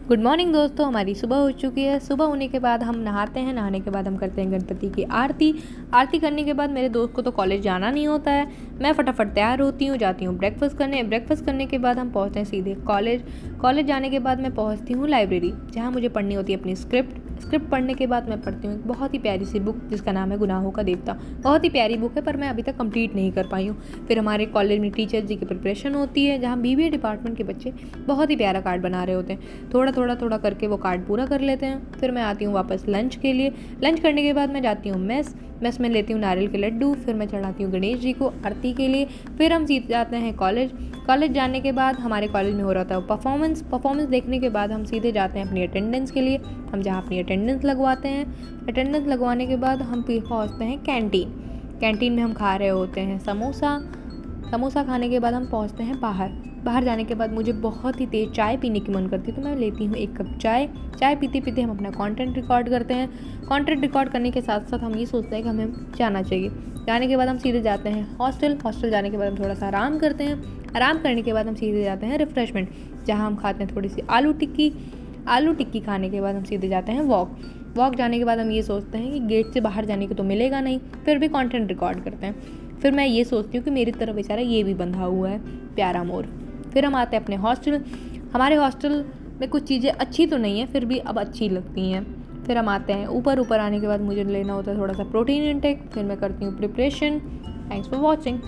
Good morning दोस्तों। हमारी सुबह हो चुकी है। सुबह होने के बाद हम नहाते हैं। नहाने के बाद हम करते हैं गणपति की आरती। आरती करने के बाद मेरे दोस्त को तो कॉलेज जाना नहीं होता है। मैं फटाफट तैयार होती हूँ, जाती हूँ ब्रेकफास्ट करने। ब्रेकफास्ट करने के बाद हम पहुँचते हैं सीधे कॉलेज। कॉलेज जाने के बाद मैं पहुँचती हूँ लाइब्रेरी, जहाँ मुझे पढ़नी होती है अपनी स्क्रिप्ट पढ़ने के बाद मैं पढ़ती हूँ एक बहुत ही प्यारी सी बुक जिसका नाम है गुनाहों का देवता। बहुत ही प्यारी बुक है, पर मैं अभी तक कंप्लीट नहीं कर पाई हूँ। फिर हमारे कॉलेज में टीचर्स जी की प्रिपरेशन होती है, जहाँ बीबीए डिपार्टमेंट के बच्चे बहुत ही प्यारा कार्ड बना रहे होते हैं। थोड़ा करके वो कार्ड पूरा कर लेते हैं। फिर मैं आती हूँ वापस लंच के लिए। लंच करने के बाद मैं जाती हूँ मेस में लेती हूँ नारियल के लड्डू। फिर मैं चढ़ाती हूँ गणेश जी को आरती के लिए। फिर हम सीधे जाते हैं कॉलेज जाने के बाद हमारे कॉलेज में हो रहा था परफॉर्मेंस देखने के बाद हम सीधे जाते हैं अपनी अटेंडेंस के लिए। हम जहाँ अपनी अटेंडेंस लगवाते हैं, अटेंडेंस लगवाने के बाद हम पहुँचते हैं कैंटीन में हम खा रहे होते हैं समोसा खाने के बाद हम पहुँचते हैं बाहर जाने के बाद मुझे बहुत ही तेज़ चाय पीने की मन करती है, तो मैं लेती हूँ एक कप चाय पीते पीते हम अपना कंटेंट रिकॉर्ड करते हैं। कंटेंट रिकॉर्ड करने के साथ साथ हम ये सोचते हैं कि हमें जाना चाहिए। जाने के बाद हम सीधे जाते हैं हॉस्टल जाने के बाद हम थोड़ा सा आराम करते हैं। आराम करने के बाद हम सीधे जाते हैं रिफ्रेशमेंट, जहाँ हम खाते हैं थोड़ी सी आलू टिक्की खाने के बाद हम सीधे जाते हैं वॉक जाने के बाद हम ये सोचते हैं कि गेट से बाहर जाने को तो मिलेगा नहीं, फिर भी कंटेंट रिकॉर्ड करते हैं। फिर मैं ये सोचती हूँ कि मेरी तरफ बेचारा ये भी बंधा हुआ है, प्यारा मोर। फिर हम आते हैं अपने हॉस्टल। हमारे हॉस्टल में कुछ चीज़ें अच्छी तो नहीं है, फिर भी अब अच्छी लगती हैं। फिर हम आते हैं ऊपर आने के बाद मुझे लेना होता है थोड़ा सा प्रोटीन इनटेक। फिर मैं करती हूँ प्रिपरेशन। Thanks for watching.